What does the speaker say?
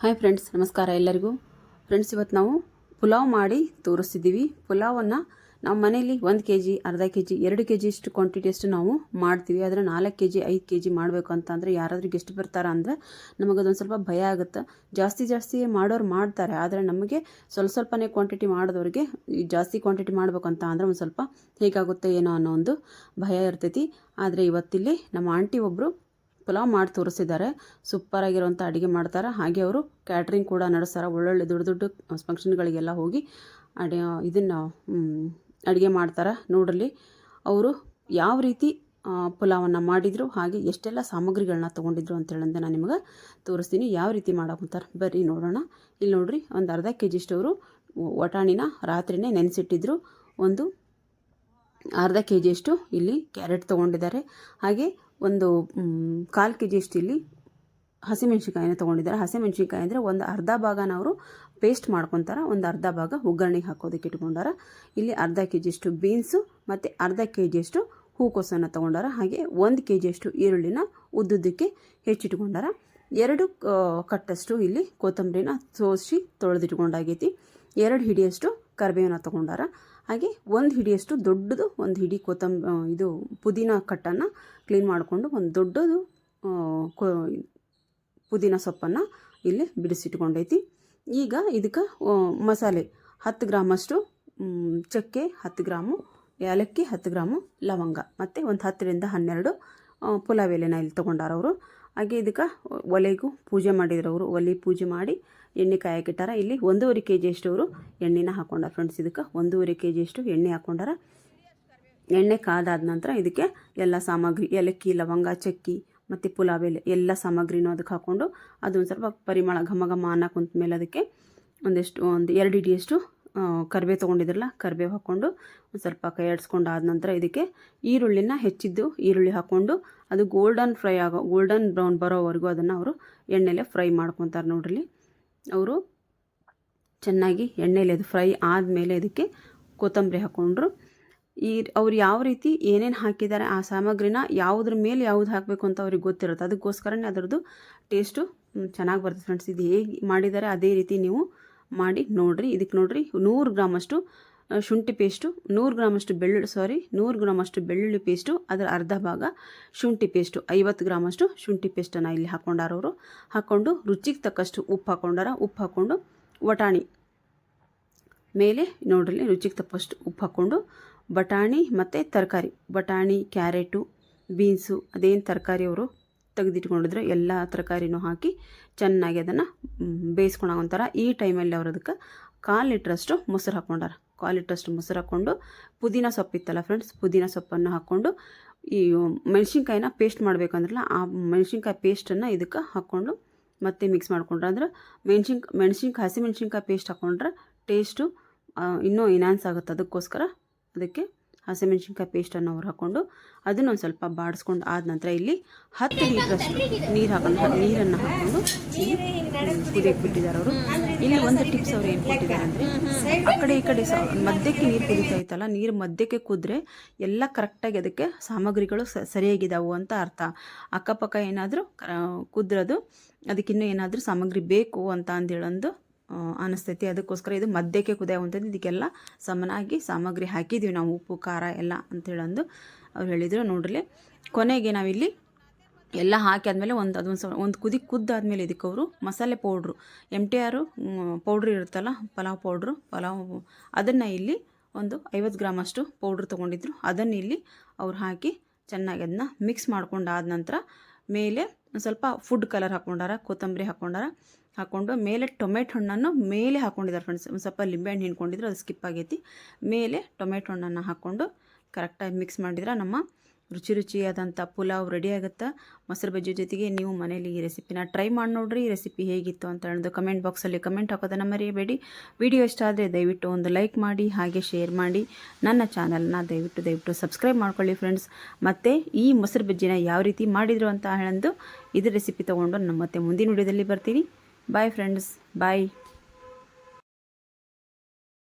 Hi friends, ನಮಸ್ಕಾರ ಎಲ್ಲರಿಗೂ. Friends, ಇವತ್ತು ನಾವು ಪುಲಾವ್ ಮಾಡಿ ತೋರಿಸ್ತಿದ್ದೀವಿ. ಪುಲಾವನ್ನು ನಾವು ಮನೆಯಲ್ಲಿ 1 kg, ಅರ್ಧ kg, 2 kg ಇಷ್ಟು ಕ್ವಾಂಟಿಟಿಯಷ್ಟು ನಾವು ಮಾಡ್ತೀವಿ. ಆದರೆ 4 kg 5 kg ಮಾಡಬೇಕು ಅಂತಂದರೆ ಯಾರಾದರೂ ಗೆಸ್ಟ್ ಬರ್ತಾರ ಅಂದರೆ ನಮಗದೊಂದು ಸ್ವಲ್ಪ ಭಯ ಆಗುತ್ತೆ. ಜಾಸ್ತಿ ಮಾಡೋರು ಮಾಡ್ತಾರೆ, ಆದರೆ ನಮಗೆ ಸ್ವಲ್ಪನೇ ಕ್ವಾಂಟಿಟಿ ಮಾಡಿದವ್ರಿಗೆ ಜಾಸ್ತಿ ಕ್ವಾಂಟಿಟಿ ಮಾಡಬೇಕಂತ ಅಂದರೆ ಒಂದು ಸ್ವಲ್ಪ ಹೇಗಾಗುತ್ತೆ ಏನೋ ಅನ್ನೋ ಒಂದು ಭಯ ಇರ್ತೈತಿ. ಆದರೆ ಇವತ್ತಿಲ್ಲಿ ನಮ್ಮ ಆಂಟಿ ಒಬ್ಬರು ಪುಲಾವ್ ಮಾಡಿ ತೋರಿಸಿದ್ದಾರೆ. ಸೂಪರಾಗಿರುವಂಥ ಅಡುಗೆ ಮಾಡ್ತಾರೆ. ಹಾಗೆ ಅವರು ಕ್ಯಾಟ್ರಿಂಗ್ ಕೂಡ ನಡೆಸ್ತಾರೆ. ಒಳ್ಳೊಳ್ಳೆ ದೊಡ್ಡ ಫಂಕ್ಷನ್ಗಳಿಗೆಲ್ಲ ಹೋಗಿ ಇದನ್ನು ಅಡುಗೆ ಮಾಡ್ತಾರೆ. ನೋಡಲಿ ಅವರು ಯಾವ ರೀತಿ ಪುಲಾವನ್ನು ಮಾಡಿದರು, ಹಾಗೆ ಎಷ್ಟೆಲ್ಲ ಸಾಮಗ್ರಿಗಳನ್ನ ತೊಗೊಂಡಿದ್ರು ಅಂತೇಳಂದೆ ನಾನು ನಿಮಗೆ ತೋರಿಸ್ತೀನಿ. ಯಾವ ರೀತಿ ಮಾಡೋಕ್ಕಂತಾರೆ ಬರ್ರಿ ನೋಡೋಣ. ಇಲ್ಲಿ ನೋಡ್ರಿ, ಒಂದು ಅರ್ಧ kg ಅಷ್ಟವರು ವಟಾಣಿನ ರಾತ್ರಿನೇ ನೆನೆಸಿಟ್ಟಿದ್ರು. ಒಂದು ಅರ್ಧ kg ಅಷ್ಟು ಇಲ್ಲಿ ಕ್ಯಾರೆಟ್ ತೊಗೊಂಡಿದ್ದಾರೆ. ಹಾಗೆ ಒಂದು 1/4 kg ಅಷ್ಟು ಇಲ್ಲಿ ಹಸಿಮೆಣ್ಸಿನ್ಕಾಯಿನ ತೊಗೊಂಡಿದ್ದಾರೆ. ಹಸಿಮೆಣ್ಸಿನ್ಕಾಯಿ ಅಂದರೆ ಒಂದು ಅರ್ಧ ಭಾಗನ ಅವರು ಪೇಸ್ಟ್ ಮಾಡ್ಕೊತಾರೆ, ಒಂದು ಅರ್ಧ ಭಾಗ ಒಗ್ಗರಣೆಗೆ ಹಾಕೋದಕ್ಕೆ ಇಟ್ಕೊಂಡಾರ. ಇಲ್ಲಿ ಅರ್ಧ kg ಅಷ್ಟು ಬೀನ್ಸು ಮತ್ತು ಅರ್ಧ kg ಅಷ್ಟು ಹೂಕೋಸನ್ನು ತೊಗೊಂಡಾರ. ಹಾಗೆ 1 kg ಅಷ್ಟು ಈರುಳ್ಳಿನ ಉದ್ದುದ್ದಕ್ಕೆ ಹೆಚ್ಚಿಟ್ಕೊಂಡಾರ. 2 ಕಟ್ಟಷ್ಟು ಇಲ್ಲಿ ಕೊತ್ತಂಬರಿನ ಸೋಸಿ ತೊಳೆದಿಟ್ಕೊಂಡಾಗೈತಿ. 2 ಹಿಡಿಯಷ್ಟು ಕರಿಬೇವನ್ನ ತೊಗೊಂಡಾರ. ಹಾಗೆ 1 ಹಿಡಿಯಷ್ಟು ದೊಡ್ಡದು 1 ಹಿಡಿ ಇದು ಪುದೀನ ಕಟ್ಟನ್ನು ಕ್ಲೀನ್ ಮಾಡಿಕೊಂಡು ಒಂದು ದೊಡ್ಡದು ಪುದೀನ ಸೊಪ್ಪನ್ನು ಇಲ್ಲಿ ಬಿಡಿಸಿಟ್ಕೊಂಡೈತಿ. ಈಗ ಇದಕ್ಕೆ ಮಸಾಲೆ 10 ಗ್ರಾಮಷ್ಟು ಚಕ್ಕೆ, 10 ಗ್ರಾಮು ಏಲಕ್ಕಿ, 10 ಗ್ರಾಮು ಲವಂಗ ಮತ್ತು ಒಂದು 10 ರಿಂದ 12 ಪುಲಾವ್ ಎಲೆನ ಇಲ್ಲಿ ತೊಗೊಂಡಾರವರು. ಹಾಗೆ ಇದಕ್ಕೆ ಒಲೆಗೂ ಪೂಜೆ ಮಾಡಿದ್ರು ಅವರು. ಒಲೆ ಪೂಜೆ ಮಾಡಿ ಎಣ್ಣೆ ಕಾಯಕ್ಕಿಟ್ಟಾರ. ಇಲ್ಲಿ 1.5 kg ಅಷ್ಟು ಅವರು ಎಣ್ಣೆನ ಹಾಕೊಂಡಾರ. ಫ್ರೆಂಡ್ಸ್, ಇದಕ್ಕೆ 1.5 kg ಅಷ್ಟು ಎಣ್ಣೆ ಹಾಕೊಂಡಾರ. ಎಣ್ಣೆ ಕಾದಾದ ನಂತರ ಇದಕ್ಕೆ ಎಲ್ಲ ಸಾಮಗ್ರಿ ಏಲಕ್ಕಿ, ಲವಂಗ, ಚಕ್ಕಿ ಮತ್ತು ಪುಲಾವ್ ಎಲೆ ಎಲ್ಲ ಸಾಮಗ್ರಿನೂ ಅದಕ್ಕೆ ಹಾಕ್ಕೊಂಡು ಅದೊಂದು ಸ್ವಲ್ಪ ಪರಿಮಳ ಘಮ ಅನ್ನ ಕುಂತ ಮೇಲೆ ಅದಕ್ಕೆ ಒಂದು 2 ಹಿಡಿಯಷ್ಟು ಕರಿಬೇವು ತೊಗೊಂಡಿದ್ರಲ್ಲ, ಕರಿಬೇವು ಹಾಕ್ಕೊಂಡು ಒಂದು ಸ್ವಲ್ಪ ಕೈ ಆಡಿಸ್ಕೊಂಡು ಆದ ನಂತರ ಇದಕ್ಕೆ ಈರುಳ್ಳಿನ ಹೆಚ್ಚಿದ್ದು ಈರುಳ್ಳಿ ಹಾಕ್ಕೊಂಡು ಅದು ಗೋಲ್ಡನ್ ಬ್ರೌನ್ ಬರೋವರೆಗೂ ಅದನ್ನು ಅವರು ಎಣ್ಣೆಲೆ ಫ್ರೈ ಮಾಡ್ಕೊತಾರೆ. ನೋಡ್ರಿ, ಅವರು ಚೆನ್ನಾಗಿ ಎಣ್ಣೆಲಿ ಅದು ಫ್ರೈ ಆದಮೇಲೆ ಇದಕ್ಕೆ ಕೊತ್ತಂಬರಿ ಹಾಕ್ಕೊಂಡ್ರು. ಅವ್ರು ಯಾವ ರೀತಿ ಏನೇನು ಹಾಕಿದ್ದಾರೆ ಆ ಸಾಮಗ್ರಿನ ಯಾವುದ್ರ ಮೇಲೆ ಯಾವುದು ಹಾಕಬೇಕು ಅಂತ ಅವ್ರಿಗೆ ಗೊತ್ತಿರುತ್ತೆ. ಅದಕ್ಕೋಸ್ಕರನೇ ಅದರದ್ದು ಟೇಸ್ಟು ಚೆನ್ನಾಗಿ ಬರ್ತದೆ. ಫ್ರೆಂಡ್ಸ್, ಇದು ಹೇಗೆ ಮಾಡಿದ್ದಾರೆ ಅದೇ ರೀತಿ ನೀವು ಮಾಡಿ ನೋಡಿರಿ. ಇದಕ್ಕೆ ನೋಡಿರಿ 100 ಗ್ರಾಮಷ್ಟು ಶುಂಠಿ ಪೇಸ್ಟು, 100 ಗ್ರಾಮಷ್ಟು ಬೆಳ್ಳುಳ್ಳಿ ಪೇಸ್ಟು, ಅದರ ಅರ್ಧ ಭಾಗ ಶುಂಠಿ ಪೇಸ್ಟು, 50 ಗ್ರಾಮಷ್ಟು ಶುಂಠಿ ಪೇಸ್ಟನ್ನು ಇಲ್ಲಿ ಹಾಕ್ಕೊಂಡಾರವರು. ಹಾಕ್ಕೊಂಡು ರುಚಿಗೆ ತಕ್ಕಷ್ಟು ಉಪ್ಪು ಹಾಕ್ಕೊಂಡಾರ. ಉಪ್ಪು ಹಾಕ್ಕೊಂಡು ವಟಾಣಿ ಮೇಲೆ ನೋಡ್ರಿ ರುಚಿಗೆ ತಕ್ಕಷ್ಟು ಉಪ್ಪು ಹಾಕ್ಕೊಂಡು ಬಟಾಣಿ ಮತ್ತು ತರಕಾರಿ, ಬಟಾಣಿ, ಕ್ಯಾರೆಟು, ಬೀನ್ಸು ಅದೇನು ತರಕಾರಿ ಅವರು ತೆಗೆದಿಟ್ಕೊಂಡಿದ್ರೆ ಎಲ್ಲ ತರಕಾರಿನೂ ಹಾಕಿ ಚೆನ್ನಾಗಿ ಅದನ್ನು ಬೇಯಿಸ್ಕೊಂಡಾಗೊಂತಾರ. ಈ ಟೈಮಲ್ಲಿ ಅವರು ಅದಕ್ಕೆ 1/4 ಲೀಟ್ರಷ್ಟು ಮೊಸರು ಹಾಕ್ಕೊಂಡಾರ. 1/4 ಲೀಟ್ರಷ್ಟು ಮೊಸರು ಹಾಕ್ಕೊಂಡು ಪುದೀನ ಸೊಪ್ಪಿತ್ತಲ್ಲ ಫ್ರೆಂಡ್ಸ್, ಪುದೀನ ಸೊಪ್ಪನ್ನು ಹಾಕ್ಕೊಂಡು ಈ ಮೆಣಸಿನ್ಕಾಯಿನ ಪೇಸ್ಟ್ ಮಾಡಬೇಕಂದ್ರಲ್ಲ, ಆ ಮೆಣಸಿನ್ಕಾಯಿ ಪೇಸ್ಟನ್ನು ಇದಕ್ಕೆ ಹಾಕ್ಕೊಂಡು ಮತ್ತೆ ಮಿಕ್ಸ್ ಮಾಡ್ಕೊಂಡ್ರೆ ಅಂದ್ರೆ ಹಸಿಮೆಣ್ಸಿನ್ಕಾಯಿ ಪೇಸ್ಟ್ ಹಾಕ್ಕೊಂಡ್ರೆ ಟೇಸ್ಟು ಇನ್ನೂ ಎನ್ಹಾನ್ಸ್ ಆಗುತ್ತೆ. ಅದಕ್ಕೋಸ್ಕರ ಅದಕ್ಕೆ ಹಸಿಮೆಣ್ಸಿನ್ಕಾಯಿ ಪೇಸ್ಟನ್ನು ಅವ್ರು ಹಾಕ್ಕೊಂಡು ಅದನ್ನೊಂದು ಸ್ವಲ್ಪ ಬಾಡಿಸ್ಕೊಂಡು ಆದ ನಂತರ ಇಲ್ಲಿ 10 ಲೀಟ್ರಷ್ಟು ನೀರನ್ನು ಹಾಕ್ಕೊಂಡು ಕುದಿಯಕ್ಕೆ ಬಿಟ್ಟಿದ್ದಾರೆ ಅವರು. ಇಲ್ಲಿ ಒಂದು ಟಿಪ್ಸ್ ಅವ್ರು ಏನು ಕೊಟ್ಟಿದ್ದಾರೆ ಅಂದರೆ, ಆ ಕಡೆ ಈ ಕಡೆ ಮಧ್ಯಕ್ಕೆ ನೀರು ಕುದೀತಾ ಇತ್ತಲ್ಲ, ನೀರು ಮಧ್ಯಕ್ಕೆ ಕುದ್ರೆ ಎಲ್ಲ ಕರೆಕ್ಟಾಗಿ ಅದಕ್ಕೆ ಸಾಮಗ್ರಿಗಳು ಸರಿಯಾಗಿದ್ದಾವೆ ಅಂತ ಅರ್ಥ. ಅಕ್ಕಪಕ್ಕ ಏನಾದರೂ ಕುದ್ರದು ಅದಕ್ಕಿನ್ನೂ ಏನಾದರೂ ಸಾಮಗ್ರಿ ಬೇಕು ಅಂತ ಅಂದೇಳಂದು ಅನಿಸ್ತೈತಿ. ಅದಕ್ಕೋಸ್ಕರ ಇದು ಮಧ್ಯಕ್ಕೆ ಕುದಿಯುವಂಥದ್ದು. ಇದಕ್ಕೆಲ್ಲ ಸಮನಾಗಿ ಸಾಮಗ್ರಿ ಹಾಕಿದ್ದೀವಿ ನಾವು, ಉಪ್ಪು ಖಾರ ಎಲ್ಲ ಅಂತೇಳಂದು ಅವ್ರು ಹೇಳಿದರು. ನೋಡ್ರಿ, ಕೊನೆಗೆ ನಾವಿಲ್ಲಿ ಎಲ್ಲ ಹಾಕಿ ಆದಮೇಲೆ ಒಂದು ಕುದ್ದಾದ್ಮೇಲೆ ಇದಕ್ಕೆ ಅವರು ಮಸಾಲೆ ಪೌಡ್ರು, MTR ಪೌಡ್ರ್ ಇರುತ್ತಲ್ಲ, ಪಲಾವ್ ಅದನ್ನು ಇಲ್ಲಿ ಒಂದು 50 ಗ್ರಾಮಷ್ಟು ಪೌಡ್ರ್ ತೊಗೊಂಡಿದ್ರು. ಅದನ್ನು ಇಲ್ಲಿ ಅವ್ರು ಹಾಕಿ ಚೆನ್ನಾಗಿ ಅದನ್ನ ಮಿಕ್ಸ್ ಮಾಡ್ಕೊಂಡು ಆದ ನಂತರ ಮೇಲೆ ಒಂದು ಸ್ವಲ್ಪ ಫುಡ್ ಕಲರ್ ಹಾಕ್ಕೊಂಡಾರ, ಕೊತ್ತಂಬರಿ ಹಾಕ್ಕೊಂಡು ಮೇಲೆ ಟೊಮೆಟೊ ಹಣ್ಣನ್ನು ಮೇಲೆ ಹಾಕ್ಕೊಂಡಿದ್ದಾರೆ. ಫ್ರೆಂಡ್ಸ್, ಒಂದು ಸ್ವಲ್ಪ ಲಿಂಬೆಹಣ್ಣು ಹಿಂಡ್ಕೊಂಡಿದ್ರು, ಅದು ಸ್ಕಿಪ್ ಆಗೈತಿ. ಮೇಲೆ ಟೊಮೆಟೊ ಹಣ್ಣನ್ನು ಹಾಕ್ಕೊಂಡು ಕರೆಕ್ಟಾಗಿ ಮಿಕ್ಸ್ ಮಾಡಿದ್ರೆ ನಮ್ಮ ರುಚಿಯಾದಂಥ ಪುಲಾವ್ ರೆಡಿ ಆಗುತ್ತೆ. ಮೊಸರು ಬಜ್ಜಿ ಜೊತೆಗೆ ನೀವು ಮನೇಲಿ ಈ ರೆಸಿಪಿನ ಟ್ರೈ ಮಾಡಿ ನೋಡಿರಿ. ಈ ರೆಸಿಪಿ ಹೇಗಿತ್ತು ಅಂತ ಹೇಳೋದು ಕಮೆಂಟ್ ಬಾಕ್ಸಲ್ಲಿ ಕಮೆಂಟ್ ಹಾಕೋದನ್ನು ಮರೆಯಬೇಡಿ. ವಿಡಿಯೋ ಇಷ್ಟ ಆದರೆ ದಯವಿಟ್ಟು ಒಂದು ಲೈಕ್ ಮಾಡಿ, ಹಾಗೆ ಶೇರ್ ಮಾಡಿ. ನನ್ನ ಚಾನಲ್ನ ದಯವಿಟ್ಟು ಸಬ್ಸ್ಕ್ರೈಬ್ ಮಾಡ್ಕೊಳ್ಳಿ ಫ್ರೆಂಡ್ಸ್. ಮತ್ತು ಈ ಮೊಸರು ಬಜ್ಜಿನ ಯಾವ ರೀತಿ ಮಾಡಿದರು ಅಂತ ಹೇಳೋದು ಇದ್ರ ರೆಸಿಪಿ ತೊಗೊಂಡು ನಮ್ಮ ಮತ್ತೆ ಮುಂದಿನ ವಿಡಿಯೋದಲ್ಲಿ ಬರ್ತೀನಿ. ಬಾಯ್ ಫ್ರೆಂಡ್ಸ್, ಬಾಯ್.